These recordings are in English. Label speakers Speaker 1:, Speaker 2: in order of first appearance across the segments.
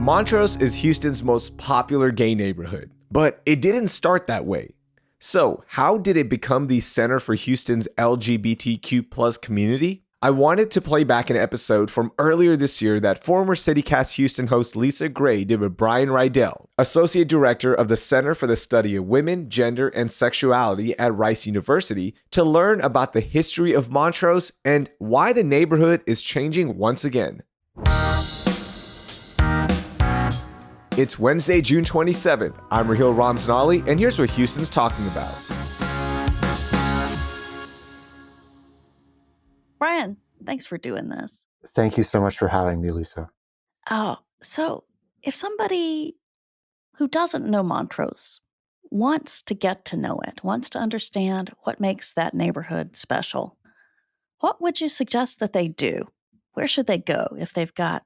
Speaker 1: Montrose is Houston's most popular gay neighborhood, but it didn't start that way. So, how did it become the center for Houston's LGBTQ+ community? I wanted to play back an episode from earlier this year that former CityCast Houston host Lisa Gray did with Brian Riedel, Associate Director of the Center for the Study of Women, Gender, and Sexuality at Rice University, to learn about the history of Montrose and why the neighborhood is changing once again. It's Wednesday, June 27th. I'm Riedel Ramsnali, and here's what Houston's talking about.
Speaker 2: Brian, thanks for doing this.
Speaker 3: Thank you so much for having me, Lisa.
Speaker 2: Oh, so if somebody who doesn't know Montrose wants to get to know it, wants to understand what makes that neighborhood special, what would you suggest that they do? Where should they go if they've got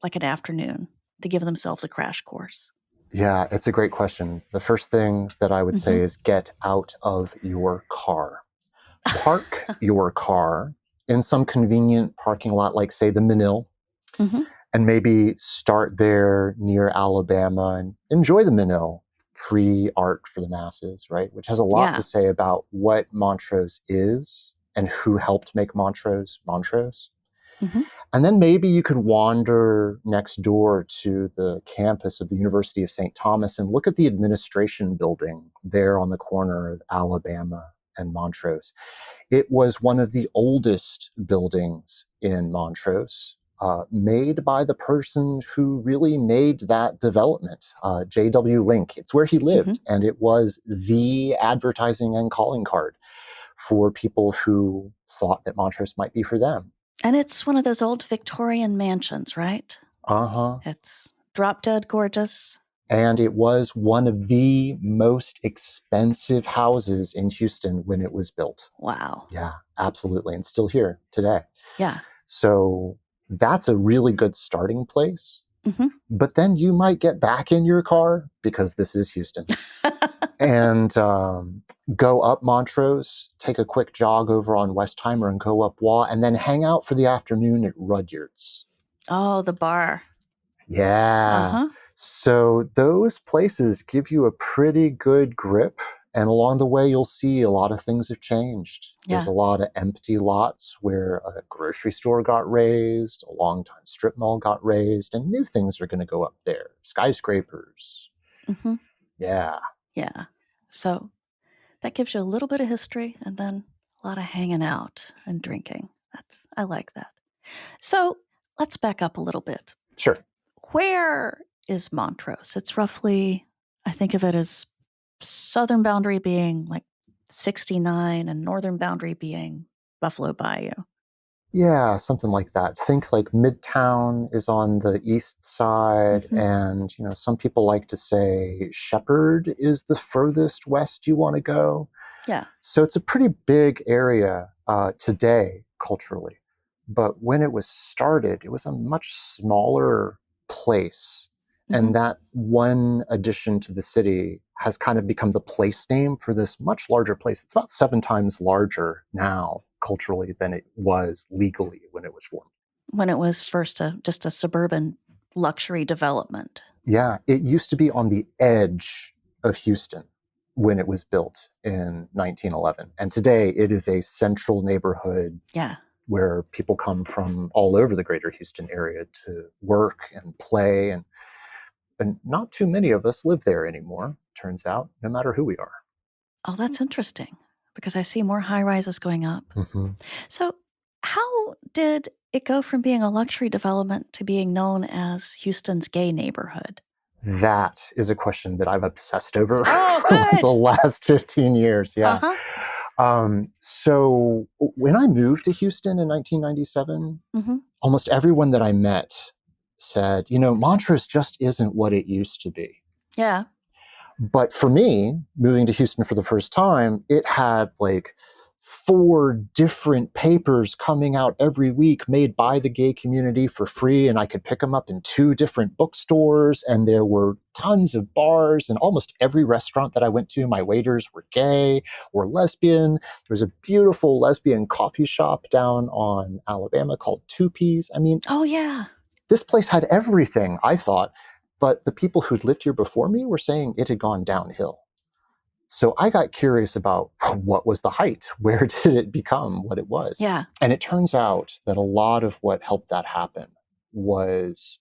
Speaker 2: like an afternoon to give themselves a crash course?
Speaker 3: Yeah, it's a great question. The first thing that I would say is get out of your car. Park your car in some convenient parking lot, like, say, the Manil, and maybe start there near Alabama and enjoy the Manil. Free art for the masses, right? Which has a lot to say about what Montrose is and who helped make Montrose Montrose. And then maybe you could wander next door to the campus of the University of St. Thomas and look at the administration building there on the corner of Alabama and Montrose. It was one of the oldest buildings in Montrose, made by the person who really made that development, J.W. Link. It's where he lived, and it was the advertising and calling card for people who thought that Montrose might be for them.
Speaker 2: And it's one of those old Victorian mansions, right? It's drop dead gorgeous.
Speaker 3: And it was one of the most expensive houses in Houston when it was built.
Speaker 2: Wow.
Speaker 3: Yeah, absolutely. And still here today.
Speaker 2: Yeah.
Speaker 3: So that's a really good starting place. But then you might get back in your car, because this is Houston, and go up Montrose, take a quick jog over on Westheimer and go up Waugh, and then hang out for the afternoon at Rudyard's.
Speaker 2: Oh, the bar.
Speaker 3: Yeah. So those places give you a pretty good grip. And along the way, you'll see a lot of things have changed. There's a lot of empty lots where a grocery store got raised, a longtime strip mall got raised, and new things are going to go up there. Skyscrapers. Yeah.
Speaker 2: Yeah. So that gives you a little bit of history and then a lot of hanging out and drinking. I like that. So let's back up a little bit.
Speaker 3: Sure.
Speaker 2: Where is Montrose? It's roughly, I think of it as southern boundary being like 69 and northern boundary being Buffalo Bayou.
Speaker 3: Yeah, something like that. Think like Midtown is on the east side, and some people like to say Shepherd is the furthest west you want to go.
Speaker 2: Yeah.
Speaker 3: So it's a pretty big area today culturally. But when it was started, it was a much smaller place. And that one addition to the city has kind of become the place name for this much larger place. It's about 7 times larger now culturally than it was legally when it was formed.
Speaker 2: When it was first just a suburban luxury development.
Speaker 3: Yeah, it used to be on the edge of Houston when it was built in 1911. And today it is a central neighborhood.
Speaker 2: Yeah.
Speaker 3: Where people come from all over the greater Houston area to work and play, and not too many of us live there anymore, turns out, no matter who we are.
Speaker 2: Oh, that's interesting, because I see more high rises going up. So how did it go from being a luxury development to being known as Houston's gay neighborhood?
Speaker 3: That is a question that I've obsessed over
Speaker 2: for
Speaker 3: the last 15 years. Yeah. So when I moved to Houston in 1997, almost everyone that I met said, Montrose just isn't what it used to be.
Speaker 2: Yeah.
Speaker 3: But for me, moving to Houston for the first time, it had like 4 different papers coming out every week made by the gay community for free, and I could pick them up in 2 different bookstores, and there were tons of bars, and almost every restaurant that I went to, my waiters were gay or lesbian. There was a beautiful lesbian coffee shop down on Alabama called Two Peas. I mean,
Speaker 2: oh yeah.
Speaker 3: This place had everything, I thought, But the people who'd lived here before me were saying it had gone downhill. So I got curious about what was the height? Where did it become what it was?
Speaker 2: Yeah.
Speaker 3: And it turns out that a lot of what helped that happen was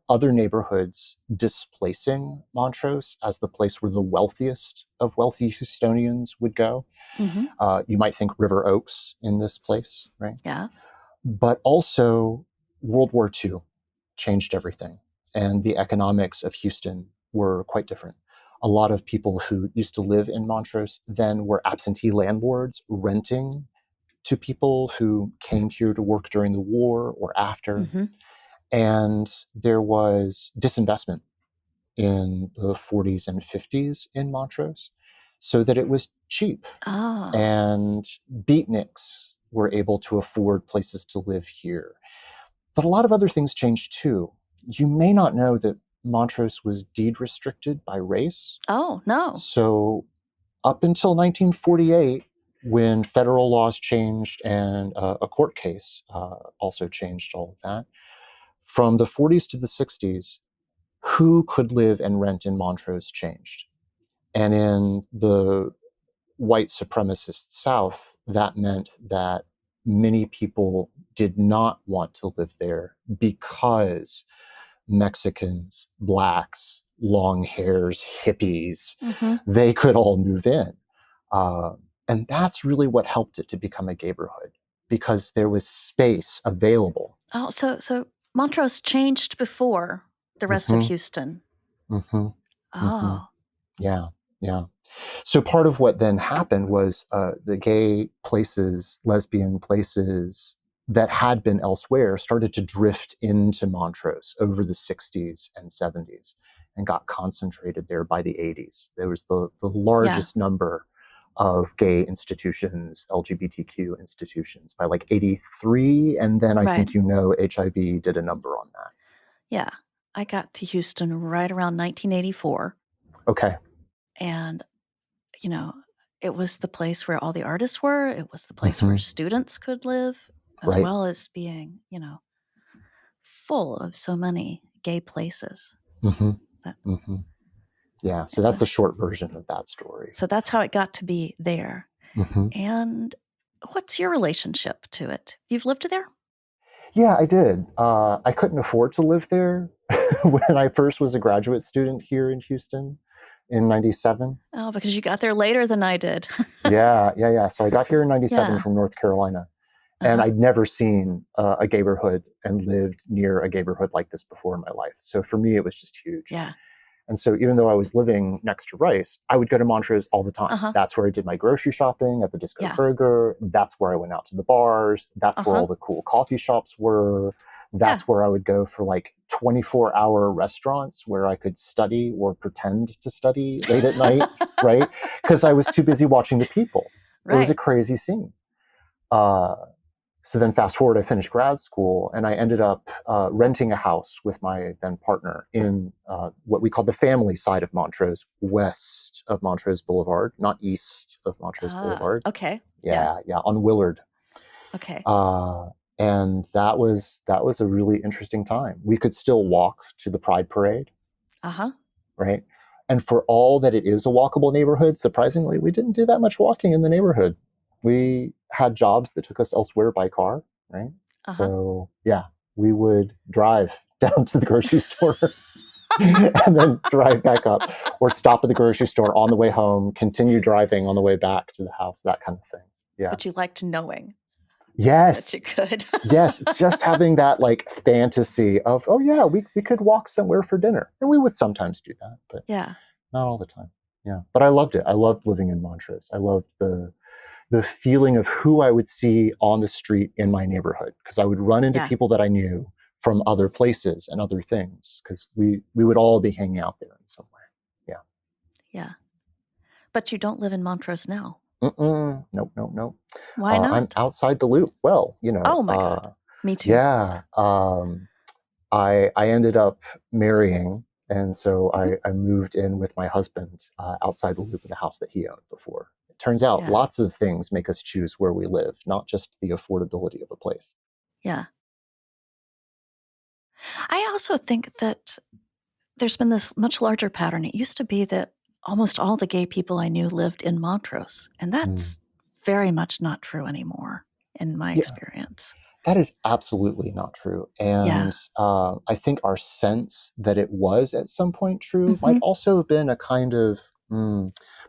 Speaker 3: other neighborhoods displacing Montrose as the place where the wealthiest of wealthy Houstonians would go.
Speaker 2: Mm-hmm.
Speaker 3: You might think River Oaks in this place, right?
Speaker 2: Yeah.
Speaker 3: But also World War II changed everything. And the economics of Houston were quite different. A lot of people who used to live in Montrose then were absentee landlords renting to people who came here to work during the war or after.
Speaker 2: Mm-hmm.
Speaker 3: And there was disinvestment in the 40s and 50s in Montrose so that it was cheap.
Speaker 2: Oh.
Speaker 3: And beatniks were able to afford places to live here. But a lot of other things changed too. You may not know that Montrose was deed restricted by race.
Speaker 2: Oh, no.
Speaker 3: So up until 1948, when federal laws changed and a court case also changed all of that, from the 40s to the 60s, who could live and rent in Montrose changed. And in the white supremacist South, that meant that many people did not want to live there because Mexicans, blacks, long hairs, hippies,
Speaker 2: Mm-hmm.
Speaker 3: they could all move in. And that's really what helped it to become a gayborhood, because there was space available.
Speaker 2: Oh, so Montrose changed before the rest of Houston.
Speaker 3: Mm-hmm.
Speaker 2: Oh.
Speaker 3: Mm-hmm. Yeah, yeah. So part of what then happened was the gay places, lesbian places that had been elsewhere started to drift into Montrose over the 60s and 70s and got concentrated there by the 80s. There was the largest number of gay institutions, LGBTQ institutions by like 83. And then I think, HIV did a number on that.
Speaker 2: Yeah. I got to Houston right around 1984.
Speaker 3: Okay.
Speaker 2: And, it was the place where all the artists were. It was the place where students could live, as well as being, full of so many gay places.
Speaker 3: Yeah, so that's the short version of that story.
Speaker 2: So that's how it got to be there. And what's your relationship to it? You've lived there?
Speaker 3: Yeah, I did. I couldn't afford to live there when I first was a graduate student here in Houston in 97.
Speaker 2: Oh, because you got there later than I did.
Speaker 3: Yeah. So I got here in 97 from North Carolina. And I'd never seen a gayborhood and lived near a gayborhood like this before in my life. So for me, it was just huge.
Speaker 2: Yeah.
Speaker 3: And so even though I was living next to Rice, I would go to Montrose all the time. That's where I did my grocery shopping at the Disco Burger. That's where I went out to the bars. That's where all the cool coffee shops were. That's where I would go for like 24-hour restaurants where I could study or pretend to study late at night, right? Because I was too busy watching the people. It was a crazy scene. So then fast forward, I finished grad school and I ended up renting a house with my then partner in what we call the family side of Montrose, west of Montrose Boulevard, not east of Montrose Boulevard.
Speaker 2: Okay.
Speaker 3: Yeah, on Willard.
Speaker 2: Okay.
Speaker 3: And that was a really interesting time. We could still walk to the Pride Parade. Right. And for all that it is a walkable neighborhood, surprisingly, we didn't do that much walking in the neighborhood. We had jobs that took us elsewhere by car, right? So yeah, we would drive down to the grocery store and then drive back up, or stop at the grocery store on the way home, continue driving on the way back to the house, that kind of thing. Yeah.
Speaker 2: But you liked knowing.
Speaker 3: Yes.
Speaker 2: That you could.
Speaker 3: Yes. Just having that like fantasy of, oh yeah, we could walk somewhere for dinner. And we would sometimes do that, but not all the time. Yeah. But I loved it. I loved living in Montrose. I loved the feeling of who I would see on the street in my neighborhood, because I would run into people that I knew from other places and other things, because we would all be hanging out there in some way. Yeah.
Speaker 2: Yeah. But you don't live in Montrose now.
Speaker 3: Nope.
Speaker 2: Why not?
Speaker 3: I'm outside the loop. Well,
Speaker 2: Oh my God. Me too.
Speaker 3: Yeah. I ended up marrying, and so I moved in with my husband outside the loop in a house that he owned before. Turns out lots of things make us choose where we live, not just the affordability of a place.
Speaker 2: Yeah. I also think that there's been this much larger pattern. It used to be that almost all the gay people I knew lived in Montrose, and that's very much not true anymore in my
Speaker 3: Yeah,
Speaker 2: experience.
Speaker 3: that is absolutely not true.
Speaker 2: Yeah.
Speaker 3: And I think our sense that it was at some point true might
Speaker 2: Hmm.
Speaker 3: also have been a kind of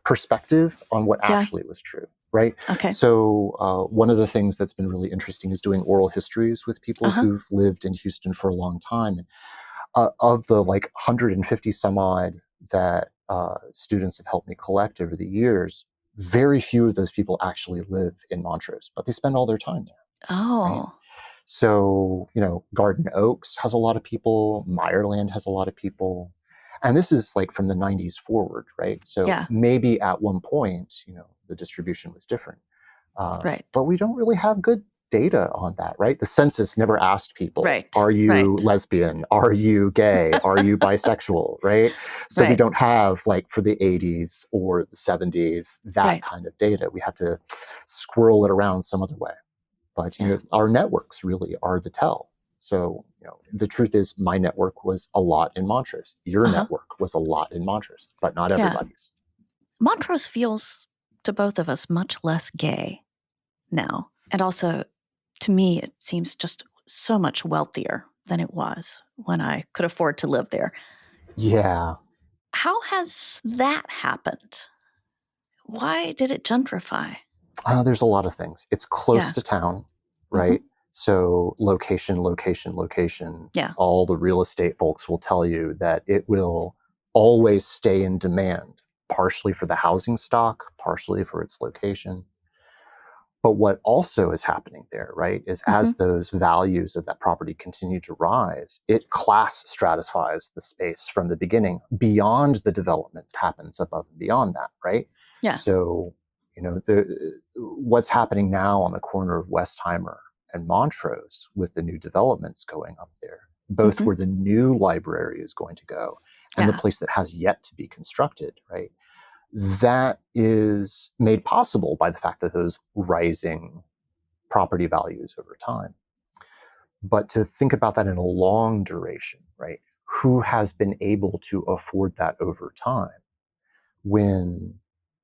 Speaker 3: perspective on what
Speaker 2: Yeah.
Speaker 3: actually was true, right?
Speaker 2: Okay.
Speaker 3: So one of the things that's been really interesting is doing oral histories with people
Speaker 2: Uh-huh.
Speaker 3: who've lived in Houston for a long time. And, of the like 150 some odd that students have helped me collect over the years, very few of those people actually live in Montrose, but they spend all their time there, right?
Speaker 2: Oh.
Speaker 3: So, Garden Oaks has a lot of people, Meyerland has a lot of people. And this is like from the 90s forward, right? So
Speaker 2: Yeah.
Speaker 3: maybe at one point, the distribution was different.
Speaker 2: Right.
Speaker 3: But we don't really have good data on that, right? The census never asked people,
Speaker 2: Right.
Speaker 3: are you
Speaker 2: Right.
Speaker 3: lesbian? Are you gay? Are you bisexual, right? So we
Speaker 2: Right.
Speaker 3: don't have, like, for the 80s or the 70s, that
Speaker 2: Right.
Speaker 3: kind of data. We have to squirrel it around some other way. But
Speaker 2: Yeah.
Speaker 3: our networks really are the tell. So the truth is, my network was a lot in Montrose. Your
Speaker 2: Uh-huh.
Speaker 3: network was a lot in Montrose, but not
Speaker 2: Yeah.
Speaker 3: everybody's.
Speaker 2: Montrose feels to both of us much less gay now. And also, to me, it seems just so much wealthier than it was when I could afford to live there.
Speaker 3: Yeah.
Speaker 2: How has that happened? Why did it gentrify?
Speaker 3: There's a lot of things. It's close
Speaker 2: Yeah.
Speaker 3: to town,
Speaker 2: Mm-hmm.
Speaker 3: right? So location, location, location.
Speaker 2: Yeah.
Speaker 3: All the real estate folks will tell you that it will always stay in demand, partially for the housing stock, partially for its location. But what also is happening there, right, is
Speaker 2: Mm-hmm.
Speaker 3: as those values of that property continue to rise, it class stratifies the space from the beginning beyond the development that happens above and beyond that, right?
Speaker 2: Yeah.
Speaker 3: So, what's happening now on the corner of Westheimer and Montrose with the new developments going up there, both
Speaker 2: Mm-hmm.
Speaker 3: where the new library is going to go and the
Speaker 2: Yeah.
Speaker 3: place that has yet to be constructed, right? That is made possible by the fact that those rising property values over time. But to think about that in a long duration, right? Who has been able to afford that over time? When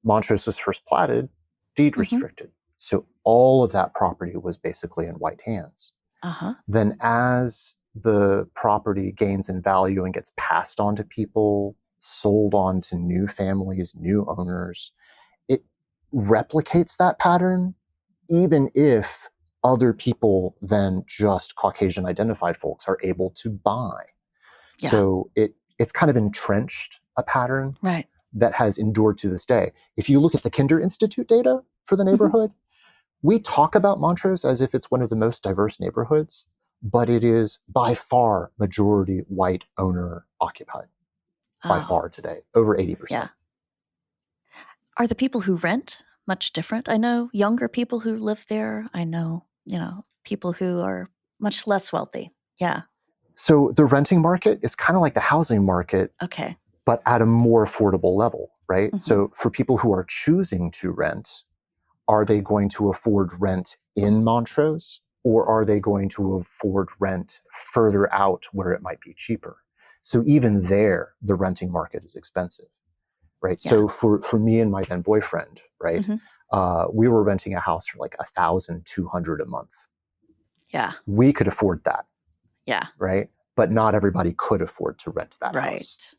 Speaker 3: Montrose was first platted, deed
Speaker 2: Mm-hmm.
Speaker 3: restricted. So all of that property was basically in white hands.
Speaker 2: Uh-huh.
Speaker 3: Then as the property gains in value and gets passed on to people, sold on to new families, new owners, it replicates that pattern, even if other people than just Caucasian identified folks are able to buy.
Speaker 2: Yeah.
Speaker 3: So it's kind of entrenched a pattern
Speaker 2: Right.
Speaker 3: that has endured to this day. If you look at the Kinder Institute data for the neighborhood, we talk about Montrose as if it's one of the most diverse neighborhoods, but it is by far majority white owner occupied by
Speaker 2: Oh.
Speaker 3: far today, over 80%.
Speaker 2: Yeah. Are the people who rent much different? I know younger people who live there. I know, people who are much less wealthy. Yeah.
Speaker 3: So the renting market is kind of like the housing market,
Speaker 2: Okay.
Speaker 3: but at a more affordable level, right?
Speaker 2: Mhm.
Speaker 3: So for people who are choosing to rent, are they going to afford rent in Montrose, or are they going to afford rent further out where it might be cheaper? So even there, the renting market is expensive, right?
Speaker 2: Yeah.
Speaker 3: So for me and my then boyfriend, right,
Speaker 2: Mhm.
Speaker 3: we were renting a house for like $1,200 a month.
Speaker 2: Yeah.
Speaker 3: We could afford that,
Speaker 2: Yeah.
Speaker 3: right? But not everybody could afford to rent that
Speaker 2: Right.
Speaker 3: house.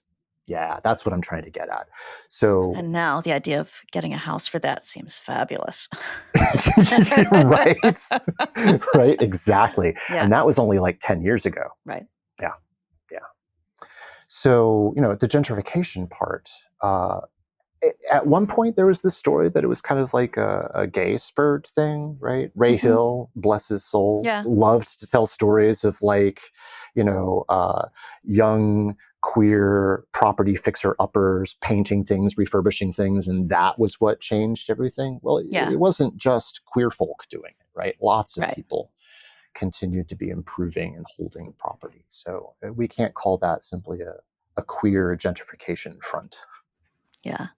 Speaker 3: Yeah, that's what I'm trying to get at. So
Speaker 2: And now the idea of getting a house for that seems fabulous.
Speaker 3: right. Right, exactly.
Speaker 2: Yeah.
Speaker 3: And that was only like 10 years ago.
Speaker 2: Right.
Speaker 3: Yeah. Yeah. So, the gentrification part, at one point there was this story that it was kind of like a gay spurred thing, right? Riedel, bless his soul,
Speaker 2: Yeah.
Speaker 3: loved to tell stories of like, young queer property fixer uppers painting things, refurbishing things, and that was what changed everything. Well,
Speaker 2: Yeah.
Speaker 3: it wasn't just queer folk doing it, right? Lots of
Speaker 2: Right.
Speaker 3: people continued to be improving and holding property. So we can't call that simply a queer gentrification front.
Speaker 2: Yeah.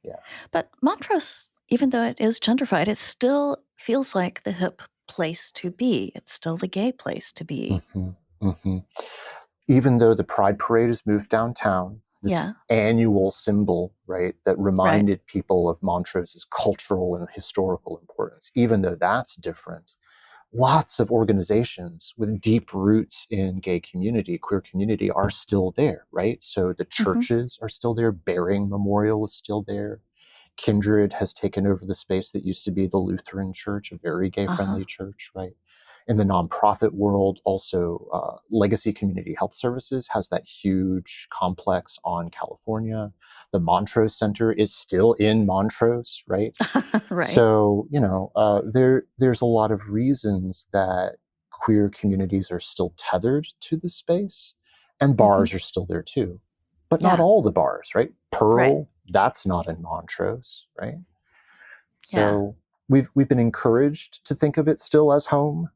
Speaker 3: Yeah.
Speaker 2: But Montrose, even though it is gentrified, it still feels like the hip place to be. It's still the gay place to be.
Speaker 3: Mm-hmm. Mm-hmm. even though the Pride Parade has moved downtown, this
Speaker 2: Yeah.
Speaker 3: annual symbol, right, that reminded people of Montrose's cultural and historical importance, even though that's different, lots of organizations with deep roots in gay community, queer community, are still there, right? So the churches are still there. Bearing Memorial is still there. Kindred has taken over the space that used to be the Lutheran Church, a very gay-friendly church, right? In the nonprofit world, also Legacy Community Health Services has that huge complex on California. The Montrose Center is still in Montrose, right?
Speaker 2: Right.
Speaker 3: So, there's a lot of reasons that queer communities are still tethered to the space, and bars are still there too. But not
Speaker 2: Yeah.
Speaker 3: all the bars, right? Pearl,
Speaker 2: Right.
Speaker 3: that's not in Montrose, right?
Speaker 2: Yeah.
Speaker 3: So we've been encouraged to think of it still as home,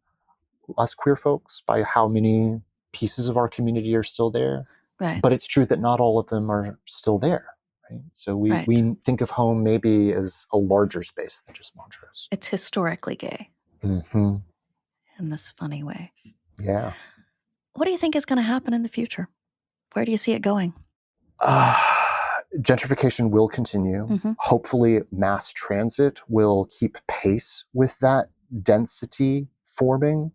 Speaker 3: us queer folks, by how many pieces of our community are still there.
Speaker 2: Right.
Speaker 3: But it's true that not all of them are still there. Right? So we think of home maybe as a larger space than just Montrose.
Speaker 2: It's historically gay
Speaker 3: Mm-hmm.
Speaker 2: in this funny way.
Speaker 3: Yeah.
Speaker 2: What do you think is going to happen in the future? Where do you see it going?
Speaker 3: Gentrification will continue. Hopefully, mass transit will keep pace with that density forming.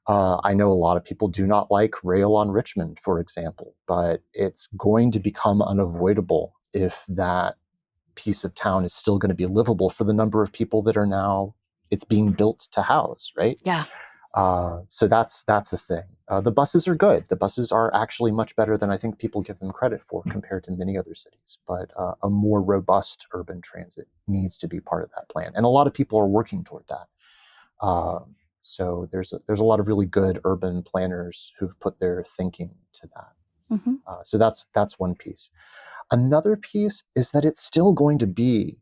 Speaker 3: I know a lot of people do not like rail on Richmond, for example, but it's going to become unavoidable if that piece of town is still going to be livable for the number of people that are now it's being built to house, right?
Speaker 2: Yeah.
Speaker 3: So that's a thing. The buses are good. The buses are actually much better than I think people give them credit for compared to many other cities. But a more robust urban transit needs to be part of that plan, and a lot of people are working toward that. So there's a lot of really good urban planners who've put their thinking to that. So that's one piece. Another piece is that it's still going to be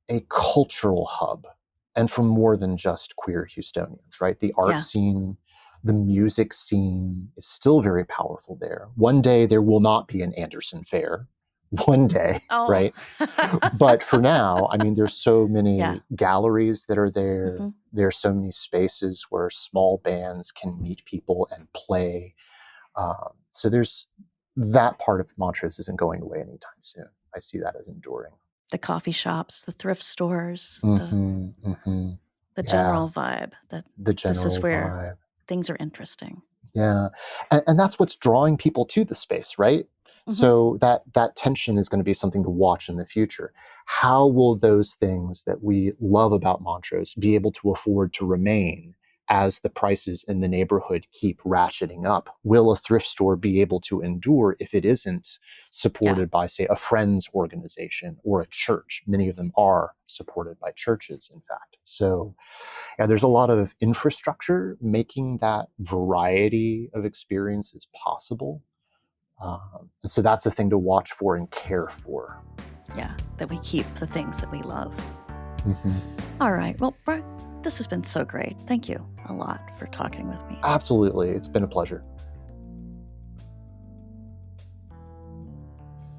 Speaker 3: a cultural hub, and for more than just queer Houstonians, right? The art scene, the music scene is still very powerful there. One day there will not be an Anderson Fair. One day, right? But for now, I mean, there's so many galleries that are there. There's so many spaces where small bands can meet people and play. So there's that part of Montrose isn't going away anytime soon. I see that as enduring.
Speaker 2: The coffee shops, the thrift stores, the general vibe. This is where things are interesting.
Speaker 3: Yeah. And that's what's drawing people to the space, right? So that tension is going to be something to watch in the future. How will those things that we love about Montrose be able to afford to remain as the prices in the neighborhood keep ratcheting up? Will a thrift store be able to endure if it isn't supported by, say, a friends organization or a church? Many of them are supported by churches, in fact. So there's a lot of infrastructure making that variety of experiences possible. And so that's the thing to watch for and care for.
Speaker 2: Yeah, that we keep the things that we love. All right. Well, Brian, this has been so great. Thank you a lot for talking with me.
Speaker 3: Absolutely. It's been a pleasure.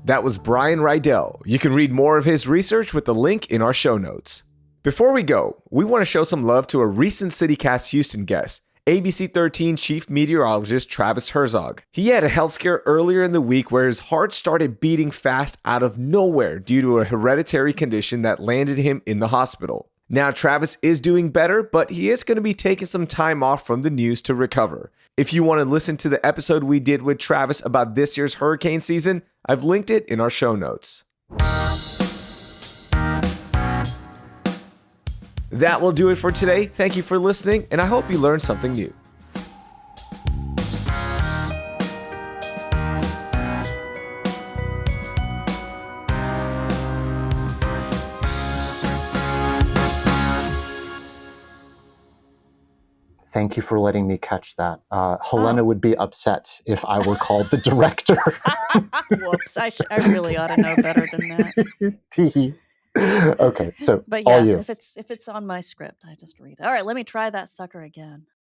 Speaker 1: That was Brian Riedel. You can read more of his research with the link in our show notes. Before we go, we want to show some love to a recent CityCast Houston guest, ABC 13 Chief Meteorologist Travis Herzog. He had a health scare earlier in the week where his heart started beating fast out of nowhere due to a hereditary condition that landed him in the hospital. Now, Travis is doing better, but he is going to be taking some time off from the news to recover. If you want to listen to the episode we did with Travis about this year's hurricane season, I've linked it in our show notes. That will do it for today. Thank you for listening, and I hope you learned something new.
Speaker 3: Thank you for letting me catch that. Helena would be upset if I were called the director.
Speaker 2: Whoops, I really ought to know better than that.
Speaker 3: Okay, so
Speaker 2: but yeah,
Speaker 3: all you.
Speaker 2: if it's on my script, I just read it. All right, let me try that sucker again.